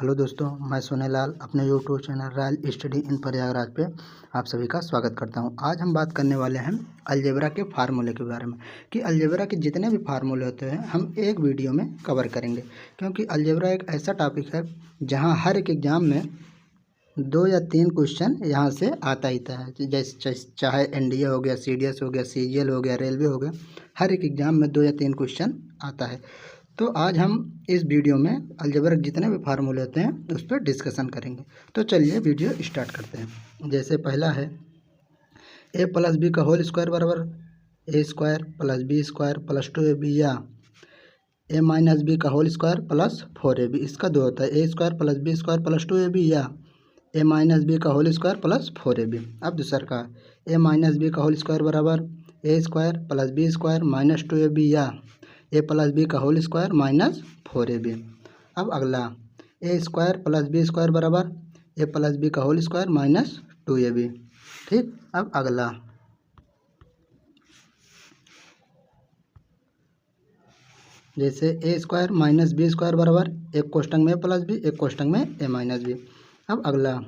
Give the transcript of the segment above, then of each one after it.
Hello दोस्तों, मैं सोनेलाल अपने YouTube channel royal study in Prayagraj पे आप सभी का स्वागत करता हूं। आज हम बात करने वाले हैं अलजेब्रा के फार्मूले के बारे में कि अलजेब्रा के जितने भी फार्मूले होते हैं हम एक वीडियो में कवर करेंगे, क्योंकि अलजेब्रा एक ऐसा टॉपिक है जहां हर एक एग्ज़ाम में 2 या 3 क्वेश्चन यहाँ से आता ही था। जैसे चाहे एनडीए हो गया, सीडीएस हो गया, सीजीएल हो गया, रेलवे हो गया, हर एक एग्ज़ाम में 2 या 3 क्वेश्चन आता है। तो आज हम इस वीडियो में अलजेब्रा के जितने भी फार्मूले होते हैं उस पर डिस्कशन करेंगे। तो चलिए वीडियो स्टार्ट करते हैं। जैसे पहला है a प्लस बी का होल स्क्वायर बराबर a square plus B square plus 2ab या a माइनस बी का होल स्क्वायर प्लस 4ab। इसका दो होता है, a square plus B square plus 2ab या a माइनस बी का होल स्क्वायर प्लस 4ab। अब दूसरा का a माइनस बी का होल स्क्वायर बराबर a square plus B square minus 2ab या ए प्लस बी का होल स्क्वायर माइनस 4ab। अब अगला A square plus B square बराबर ए प्लस बी का होल स्क्वायर माइनस 2ab। ठीक, अब अगला जैसे A square minus B square बराबर एक कोष्टक में ए प्लस बी, एक कोष्टक में ए माइनस बी। अब अगला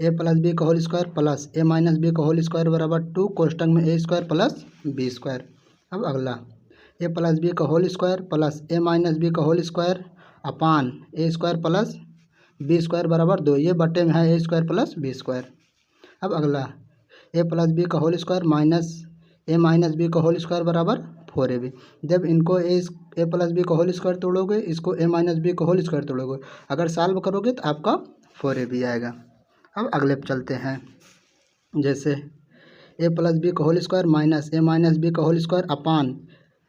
ए प्लस बी का होल स्क्वायर प्लस ए माइनस बी का होल स्क्वायर बराबर 2 कोष्टक में ए स्क्वायर प्लस बी स्क्वायर। अब अगला ए प्लस बी का होल स्क्वायर प्लस ए माइनस बी का whole square upon a square plus B square बराबर 2। ये बटे में है ए स्क्वायर प्लस बी स्क्वायर। अब अगला ए प्लस बी का होल स्क्वायर माइनस ए माइनस बी का होल स्क्वायर बराबर 4ab। जब इनको ए प्लस बी का होल स्क्वायर तोड़ोगे, इसको ए माइनस बी का होल स्क्वायर तोड़ोगे, अगर सॉल्व करोगे तो आपका 4ab आएगा। अब अगले पे चलते हैं। जैसे ए प्लस बी का होल स्क्वायर माइनस ए माइनस बी का होल स्क्वायर अपान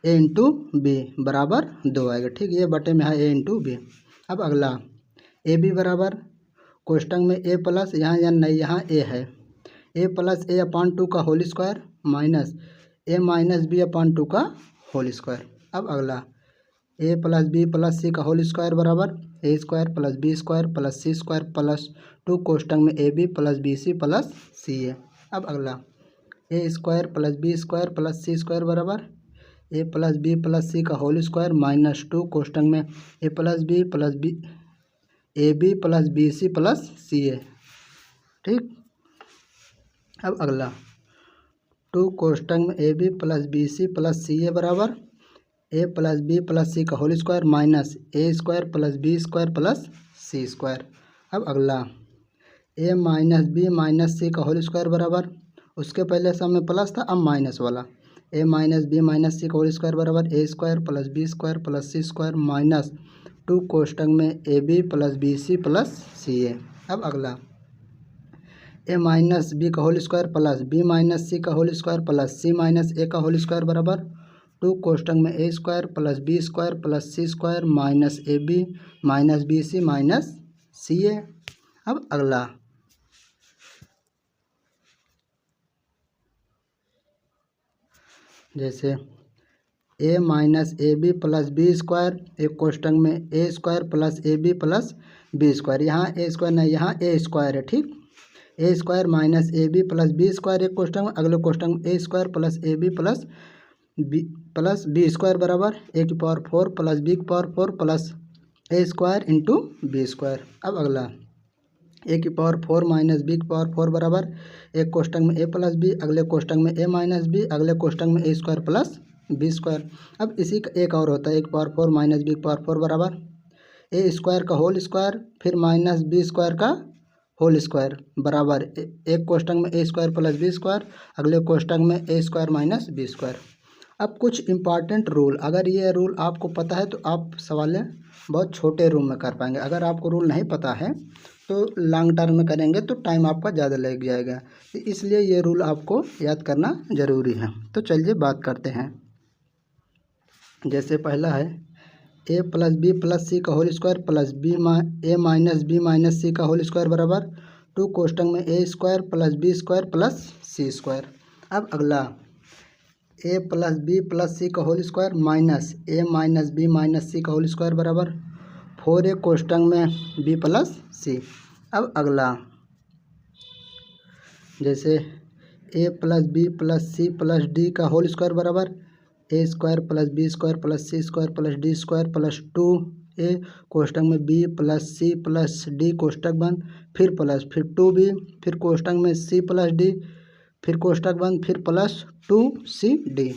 ए इंटू बी बराबर 2 आएगा। ठीक, ये बटे में है ए इंटू बी। अब अगला ए बी बराबर कोष्टक में ए प्लस यहाँ नहीं, यहाँ ए है, ए प्लस ए अपान 2 का होल स्क्वायर माइनस ए माइनस बी अपान 2 का होल स्क्वायर। अब अगला ए प्लस बी प्लस सी का होल स्क्वायर बराबर A square plus B square plus C square plus 2 कोष्टक में A B plus B C plus C A. अब अगला A square plus B square plus C square बराबर A plus B plus C का whole square minus 2 कोष्टक में A plus B A B plus B C plus C A. ठीक, अब अगला 2 कोष्टक में A B plus B C plus C A बराबर A plus B plus C का whole square minus A square plus B square plus C square. अब अगला A minus B minus C का होल स्क्वायर बराबर, उसके पहले सब में प्लस था, अब माइनस वाला A minus B minus C का होल स्क्वायर बराबर A square plus B square plus C square minus 2 कोष्टक में A B plus B C plus C A. अब अगला ए माइनस बी का whole square plus B minus C का whole square plus C minus A का whole square बराबर 2 कोष्टक में ए square plus B square plus C square minus A B minus B C minus C A. अब अगला जैसे A minus A B plus B square एक कोष्टक में ए square plus A B plus B square, यहाँ ए स्क्वायर नहीं, यहाँ A square है। ठीक, A square minus A B plus B square एक कोष्टक में, अगले कोष्टक में ए square plus A B plus B square बराबर ए की पावर 4 प्लस बी की पावर 4 प्लस ए स्क्वायर इंटू बी स्क्वायर। अब अगला ए की पावर 4 माइनस बी की पावर 4 बराबर एक कोष्टक में ए प्लस बी, अगले कोष्टक में ए माइनस बी, अगले कोष्टक में ए स्क्वायर प्लस बी स्क्वायर। अब इसी का एक और होता है, एक पावर 4 माइनस बी की पावर 4 बराबर ए स्क्वायर का होल स्क्वायर फिर माइनस बी स्क्वायर का होल स्क्वायर बराबर एक कोष्टक में ए स्क्वायर प्लस बी स्क्वायर, अगले कोष्टक में ए स्क्वायर माइनस बी स्क्वायर। अब कुछ इंपॉर्टेंट रूल, अगर ये रूल आपको पता है तो आप सवाल बहुत छोटे रूम में कर पाएंगे। अगर आपको रूल नहीं पता है तो लॉन्ग टर्म में करेंगे तो टाइम आपका ज़्यादा लग जाएगा, तो इसलिए ये रूल आपको याद करना ज़रूरी है। तो चलिए बात करते हैं। जैसे पहला है A plus B plus C का होल स्क्वायर प्लस ए माइनस बी माइनस सी का होल स्क्वायर बराबर 2 कोष्टक में ए square plus B square plus C square. अब अगला ए प्लस बी प्लस सी का होल स्क्वायर माइनस ए माइनस बी माइनस सी का whole square बराबर 4 एक कोष्टक में बी प्लस सी। अब अगला जैसे A plus B plus C plus D का होल स्क्वायर बराबर A square plus B square plus C square plus D square plus 2 A कोष्टक में B plus C plus D कोष्टक बंद, फिर प्लस, फिर 2b, फिर कोष्टक में सी प्लस डी, फिर कोष्टक बंद, फिर प्लस 2cd।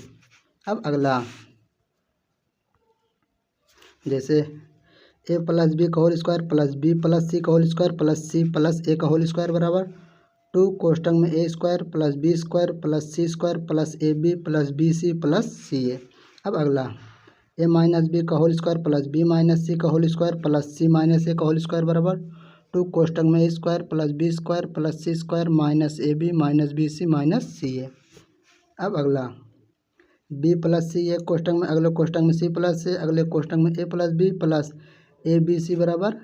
अब अगला जैसे ए प्लस बी का whole square plus B plus C का whole square plus C plus A का होल स्क्वायर बराबर 2 कोष्टक में ए square plus B square plus C square plus A B plus B C plus C A. अब अगला A minus B का whole square plus B minus C का whole square plus C minus A का whole square बराबर 2 कोष्टक में ए square plus B square plus C square minus A B minus B C minus C A. अब अगला B plus सी एक कोष्टक में, अगले कोष्टक में सी प्लस ए, अगले कोष्टक में A plus B plus A B C बराबर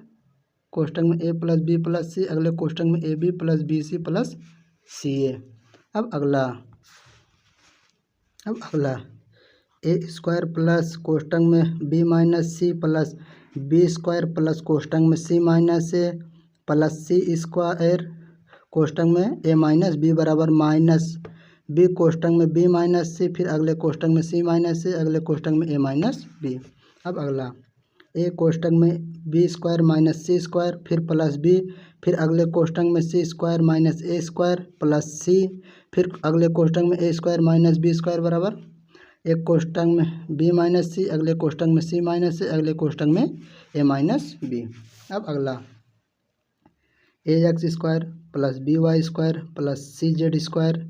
कोष्टक में A plus B plus C, अगले कोष्टक में A B plus B C plus C A. अब अगला ए स्क्वायर प्लस कोष्टक में B minus C plus B square plus कोष्टक में C minus A plus C square कोष्टक में ए माइनस बी बराबर माइनस बी कोष्टक में बी माइनस सी, फिर अगले कोष्टक में सी माइनस ए, अगले कोष्टक में ए माइनस बी। अब अगला ए कोष्टक में बी स्क्वायर माइनस सी स्क्वायर, फिर प्लस बी, फिर अगले कोष्टक में सी square minus A square plus C, फिर अगले कोष्टक में ए स्क्वायर माइनस बी स्क्वायर बराबर एक कोष्टक में बी माइनस सी, अगले कोष्टक में सी माइनस ए, अगले कोष्टक में ए माइनस बी। अब अगला A X square plus B Y square plus C Z square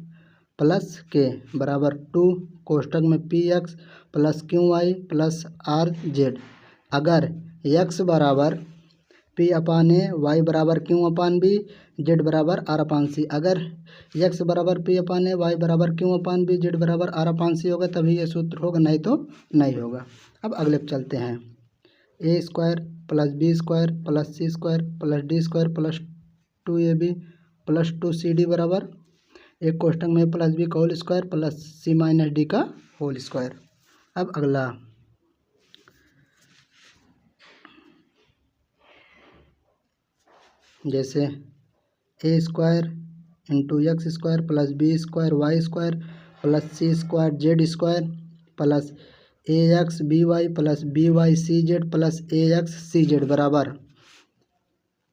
plus के बराबर 2 कोष्टक में P X plus Q Y plus R Z. अगर x बराबर p अपान ए, y बराबर q अपान बी, z बराबर r अपान सी। अगर x बराबर p अपान ए, y बराबर q अपान बी, z बराबर r अपान सी होगा तभी ये सूत्र होगा, नहीं तो नहीं होगा। अब अगले पे चलते हैं। A square plus B square plus C square plus D square plus 2ab plus 2cd बराबर एक कोष्टक में प्लस बी का whole square plus C minus D का होल स्क्वायर। अब अगला जैसे A square into X square plus B square Y square plus C square Z square plus A X B Y plus B Y C Z plus A X C Z बराबर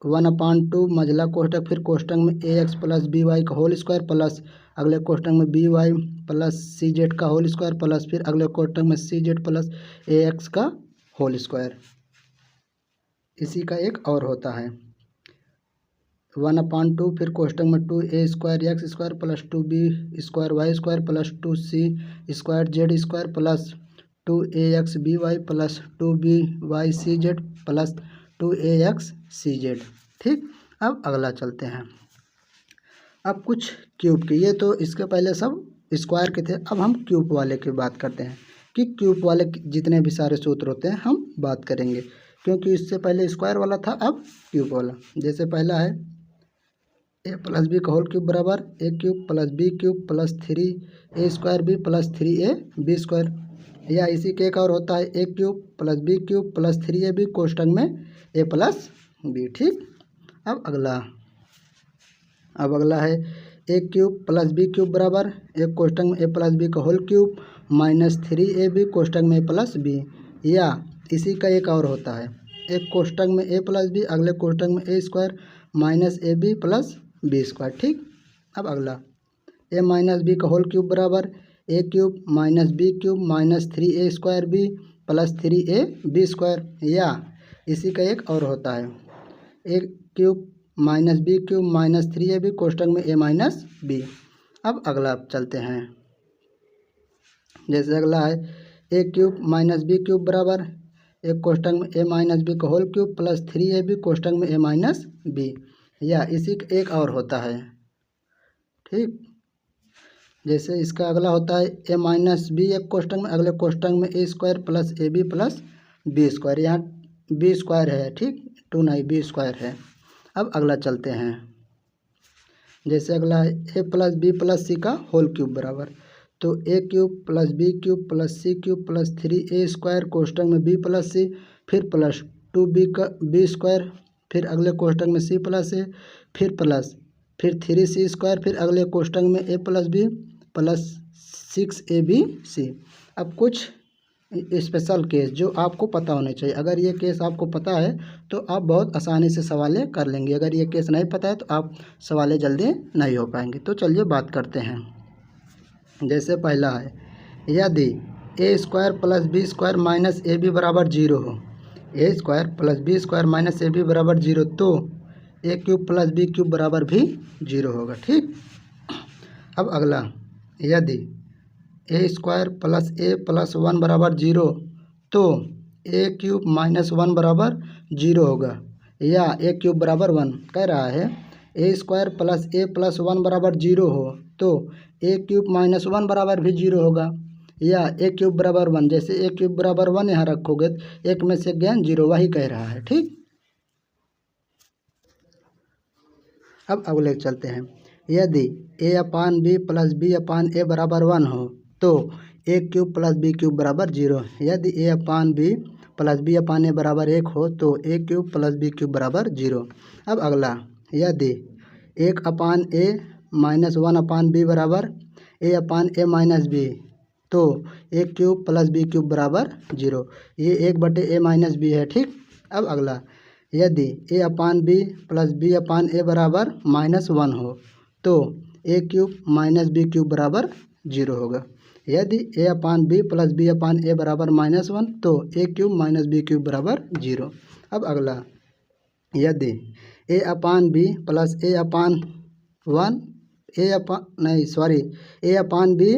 1/2 मझला कोष्टक, फिर कोष्टक में ए x plus B Y का whole square plus अगले कोष्टक में B Y plus C Z का whole square plus फिर अगले कोष्टक में सी जेड प्लस ए एक्स का होल स्क्वायर। इसी का एक और होता है 1/2 फिर कोष्टक में 2a square x square plus 2b square Y square plus 2c square Z square plus 2ax B Y plus 2b Y C Z plus 2ax सी जेड। ठीक, अब अगला चलते हैं। अब कुछ क्यूब की, ये तो इसके पहले सब स्क्वायर के थे, अब हम क्यूब वाले की बात करते हैं कि क्यूब वाले जितने भी सारे सूत्र होते हैं हम बात करेंगे, क्योंकि इससे पहले स्क्वायर वाला था, अब क्यूब वाला। जैसे पहला है ए प्लस बी का होल क्यूब बराबर A cube plus B cube plus 3a square B plus 3ab square, या इसी के एक और होता है A cube plus B cube plus 3ab कोष्टक में a प्लस बी। ठीक, अब अगला है A cube plus B cube बराबर एक कोष्टक में a प्लस बी का होल क्यूब माइनस 3ab कोष्टक में a प्लस बी, या इसी का एक और होता है एक कोष्टक में a प्लस बी, अगले कोष्टक में a square minus A B plus B square. ठीक, अब अगला ए माइनस बी का होल क्यूब बराबर A cube minus B cube minus 3a square B plus 3ab square, या इसी का एक और होता है A cube minus B cube minus 3ab कोष्टक में a माइनस बी। अब अगला चलते हैं। जैसे अगला है A cube minus B cube बराबर एक कोष्टक में a माइनस बी का होल क्यूब प्लस 3ab कोष्टक में a माइनस बी, या इसी का एक और होता है। ठीक, जैसे इसका अगला होता है a माइनस बी एक कोष्टक में, अगले कोष्टक में a square plus A B plus B square, यहाँ बी स्क्वायर है। ठीक, 2 नहीं बी स्क्वायर है। अब अगला चलते हैं। जैसे अगला है A plus B plus C का होल क्यूब बराबर, तो A cube plus B cube plus C cube plus 3a square कोष्टक में बी प्लस सी, फिर प्लस 2b का बी स्क्वायर, फिर अगले कोष्टक में c प्लस ए, फिर प्लस फिर 3c स्क्वायर, फिर अगले कोष्टक में a plus B plus 6ab c. अब कुछ स्पेशल केस जो आपको पता होने चाहिए। अगर ये केस आपको पता है तो आप बहुत आसानी से सवालें कर लेंगे, अगर ये केस नहीं पता है तो आप सवालें जल्दी नहीं हो पाएंगे। तो चलिए बात करते हैं। जैसे पहला है, यदि A square plus B square minus A B बराबर जीरो हो, A square plus B square minus A B बराबर जीरो, तो A cube plus B cube बराबर भी जीरो होगा। ठीक, अब अगला, यदि A square plus A plus one बराबर जीरो, तो ए क्यूब माइनस वन बराबर जीरो होगा, या ए क्यूब बराबर वन। कह रहा है ए square plus A plus one बराबर जीरो हो तो ए क्यूब माइनस वन बराबर भी जीरो होगा, या ए क्यूब बराबर वन। जैसे ए क्यूब बराबर वन यहाँ रखोगे, एक में से ज्ञान जीरो, वही कह रहा है। ठीक, अब अगले चलते हैं। यदि ए अपान बी प्लस बी अपान ए बराबर वन हो तो A cube plus B cube बराबर जीरो। यदि ए अपान बी प्लस बी अपान ए बराबर एक हो तो A cube plus B cube बराबर जीरो। अब अगला, यदि एक अपान ए माइनस वन अपान बी बराबर ए अपान ए माइनस बी, तो A cube plus B cube बराबर जीरो। ये एक बटे ए माइनस बी है। ठीक, अब अगला, यदि ए अपान बी प्लस बी अपान ए बराबर माइनस वन हो तो A cube minus B cube बराबर जीरो होगा। यदि ए अपान बी प्लस बी अपान ए बराबर माइनस वन तो A cube minus B cube बराबर जीरो। अब अगला, यदि ए अपान बी प्लस ए अपान वन ए अपान बी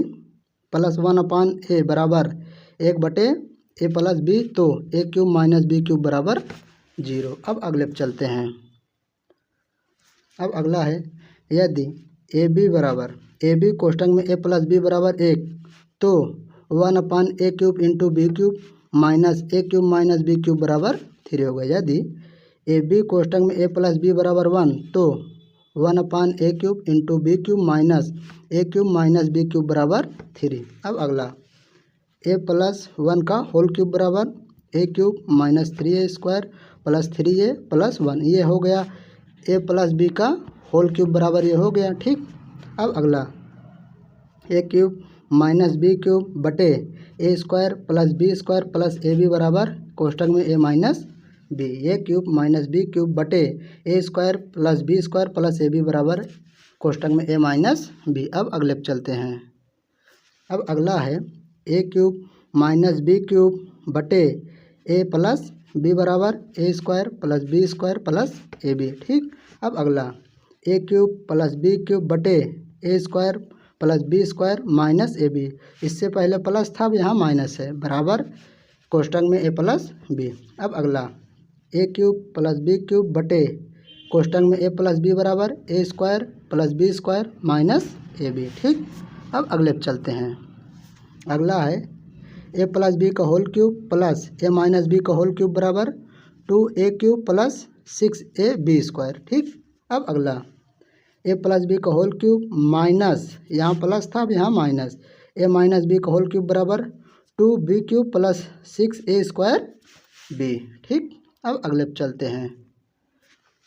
प्लस वन अपान ए बराबर एक बटे ए प्लस बी, तो A cube minus B cube बराबर जीरो। अब अगले पे चलते हैं। अब अगला है, यदि ए बी बराबर ए बी कोष्टक में ए प्लस बी बराबर एक, तो one upon A cube into B cube minus A cube minus B cube बराबर थ्री होगा। यदि ए बी कोष्टक में ए प्लस बी बराबर वन, तो one upon A cube into B cube minus A cube minus B cube बराबर three. अब अगला, ए प्लस वन का होल क्यूब बराबर A cube minus three A square plus three A plus one, ये हो गया ए प्लस बी का whole cube बराबर ये हो गया। ठीक, अब अगला, A cube minus B cube बटे A square plus B square plus A B बराबर कोष्टक में A minus B, A cube minus B cube बटे A square plus B square plus A B बराबर कोष्टक में ए माइनस बी। अब अगले पे चलते हैं। अब अगला है, A cube minus B cube बटे ए प्लस बी बराबर A square plus B square plus A B. ठीक, अब अगला, A cube plus B cube बटे A square plus B square minus A B, इससे पहले प्लस था, अब यहाँ माइनस है, बराबर कोष्टक में ए प्लस बी। अब अगला, A cube plus B cube बटे कोष्टक में ए प्लस बी बराबर A square plus B square minus A B. ठीक, अब अगले पे चलते हैं। अगला है, ए प्लस बी का होल क्यूब प्लस ए माइनस बी का होल क्यूब बराबर two A cube plus six A B square. ठीक, अब अगला, ए प्लस बी का होल क्यूब माइनस, यहाँ प्लस था, अब यहाँ माइनस, ए माइनस बी का होल क्यूब बराबर two B cube plus six A square B. ठीक, अब अगले पे चलते हैं।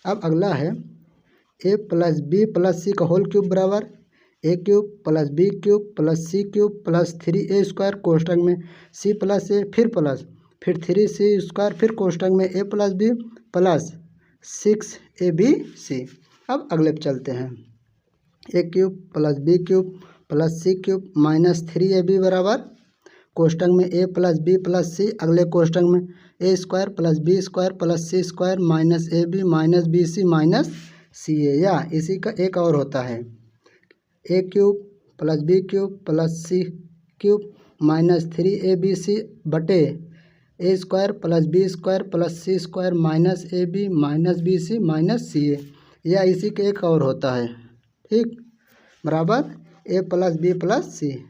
अब अगला है, A plus B plus C का होल क्यूब बराबर A cube plus B cube plus C cube plus three A square कोष्टक में सी प्लस ए फिर थ्री सी स्क्वायर फिर कोष्टक में A plus B plus six A B C. अब अगले पे चलते हैं। A cube plus B cube plus C cube minus three A B बराबर कोष्टक में A plus B plus C, अगले कोष्टक में ए square plus B square plus C square minus A B minus B C minus C A. या इसी का एक और होता है, A cube plus B cube plus C cube minus three A B C बटे A square plus B square plus C square minus A B minus B C minus C A. या इसी का एक और होता है। ठीक, बराबर A plus B plus C,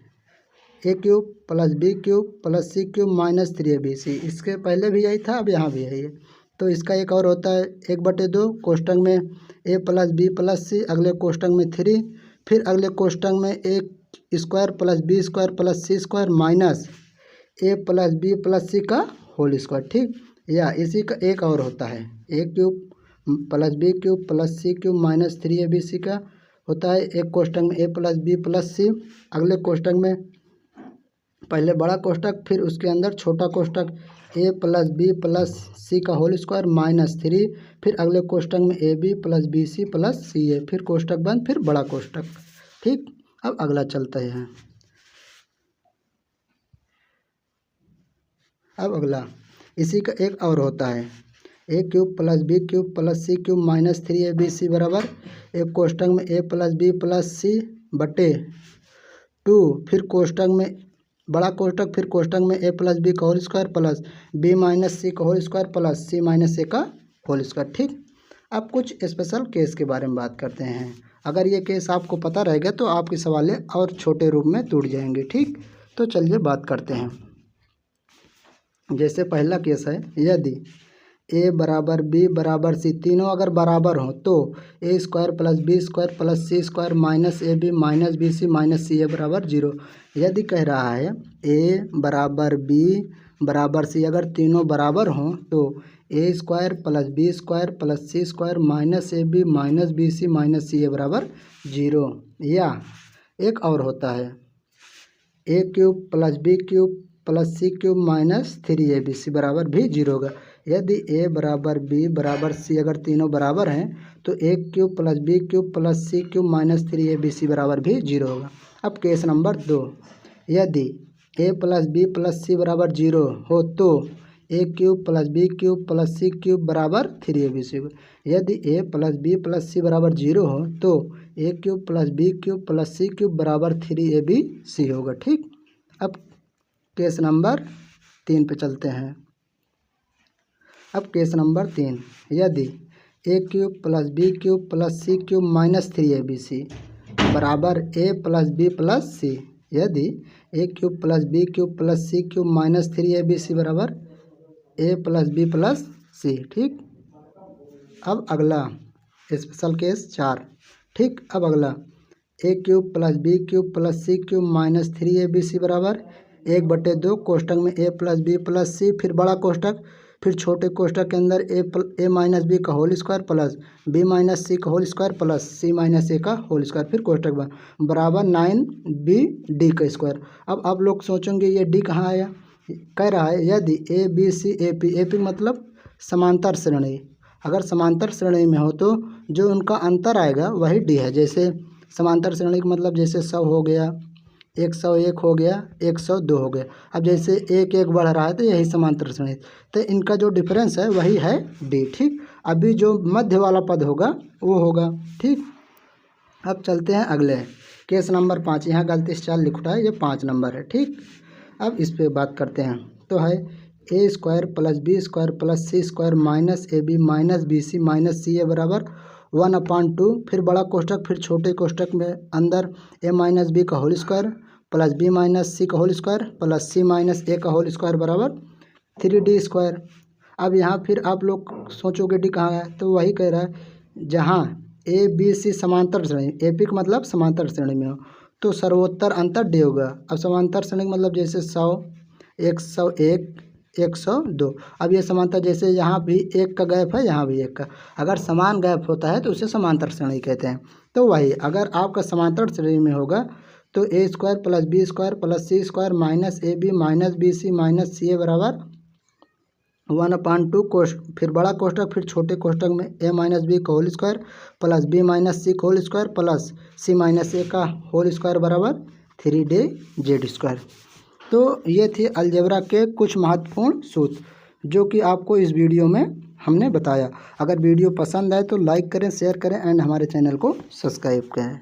A cube plus B cube plus C cube minus three A B C, इसके पहले भी यही था, अब यहाँ भी यही है। तो इसका एक और होता है, एक बटे दो कोष्टक में A plus B plus C, अगले कोष्टक में थ्री, फिर अगले कोष्टक में ए square plus B square plus C square minus A plus B plus C का होल स्क्वायर। ठीक, या इसी का एक और होता है, A cube plus B cube plus C cube minus three A B C का होता है एक कोष्टक में A plus B plus C, अगले कोष्टक में पहले बड़ा कोष्टक, फिर उसके अंदर छोटा कोष्टक A plus B plus C का होल स्क्वायर माइनस 3, फिर अगले कोष्टक में A B plus B C plus C A, फिर कोष्टक बंद, फिर बड़ा कोष्टक। ठीक, अब अगला चलते हैं। अब अगला इसी का एक और होता है, A cube plus B cube plus C cube minus 3ab बराबर एक कोष्टक में A plus B plus C बटे 2, फिर कोष्टक में बड़ा कोष्टक, फिर कोष्टक में ए प्लस बी का whole square plus B minus C का whole square plus C minus A का होल स्क्वायर। ठीक, अब कुछ स्पेशल केस के बारे में बात करते हैं। अगर ये केस आपको पता रहेगा तो आपके सवाल और छोटे रूप में टूट जाएंगे। ठीक, तो चलिए बात करते हैं। जैसे पहला केस है, यदि ए बराबर बी बराबर सी तीनों अगर बराबर हों तो A square plus B square plus C square minus A B minus B C minus C A बराबर 0। यदि कह रहा है ए बराबर बी बराबर सी अगर तीनों बराबर हों तो A square plus B square plus C square minus A B minus B C minus C A बराबर 0। या एक और होता है, A cube plus B cube plus C cube minus 3ab बराबर भी 0 होगा। यदि ए बराबर बी बराबर सी अगर तीनों बराबर हैं तो A cube plus B cube plus C cube minus 3ab बराबर भी 0 होगा। अब केस नंबर 2, यदि A plus B plus C बराबर 0 हो तो A cube plus B cube plus C cube बराबर 3ab होगा। यदि A plus B plus C बराबर 0 हो तो A cube plus B cube plus C cube बराबर 3ab होगा। ठीक, अब केस नंबर 3 पे चलते हैं। अब केस नंबर 3, यदि A cube plus B cube plus C cube minus 3ab बराबर A plus B plus C, यदि A cube plus B cube plus C cube minus 3ab बराबर A plus B plus C. ठीक, अब अगला special case 4। ठीक, अब अगला A cube plus B cube plus C cube minus 3ab बराबर 1/2 कोष्टक में A plus B plus C, फिर बड़ा कोष्टक, फिर छोटे कोष्टक के अंदर ए माइनस बी का whole square plus B minus C का whole square plus C minus A का होल स्क्वायर, फिर कोष्टक बराबर 9b का स्क्वायर। अब आप लोग सोचेंगे ये डी कहाँ आया। कह रहा है यदि A B C A P मतलब समांतर श्रेणी, अगर समांतर श्रेणी में हो तो जो उनका अंतर आएगा वही डी है। जैसे समांतर श्रेणी का मतलब जैसे 100 हो गया, 101 हो गया, 102 हो गया। अब जैसे 1 बढ़ रहा है तो यही समांतर श्रेणी, तो इनका जो डिफरेंस है वही है डी। ठीक, अभी जो मध्य वाला पद होगा वो होगा। ठीक, अब चलते हैं अगले केस नंबर 5। यहाँ गलती से 4 लिखा है, ये 5 नंबर है। ठीक, अब इस पे बात करते हैं। तो है ए square plus B square plus C square minus A B minus B C minus C A बराबर 1/2, फिर बड़ा कोष्टक, फिर छोटे कोष्टक में अंदर ए माइनस बी का whole square plus B minus C का whole square plus C minus A का होल स्क्वायर बराबर 3d स्क्वायर। अब यहाँ फिर आप लोग सोचोगे डी कहाँ है, तो वही कह रहा है जहाँ ए बी सी समांतर श्रेणी, एपी का मतलब समांतर श्रेणी में हो तो सर्वोत्तर अंतर डी होगा। अब समांतर श्रेणी का मतलब जैसे 100, 101, 102। अब ये समांतर जैसे यहाँ भी 1 का गैप है, यहाँ भी 1 का, अगर समान गैप होता है तो उसे समांतर श्रेणी कहते हैं। तो वही अगर आपका समांतर श्रेणी में होगा तो A square plus B square plus C square minus A B minus B C minus C A बराबर 1/2 कोष्ट, फिर बड़ा कोष्टक, फिर छोटे कोष्टक में ए माइनस बी का whole square plus B minus C का whole square plus C minus A का होल स्क्वायर बराबर 3d स्क्वायर। तो ये थे अलजेब्रा के कुछ महत्वपूर्ण सूत्र जो कि आपको इस वीडियो में हमने बताया। अगर वीडियो पसंद आए तो लाइक करें, शेयर करें एंड हमारे चैनल को सब्सक्राइब करें।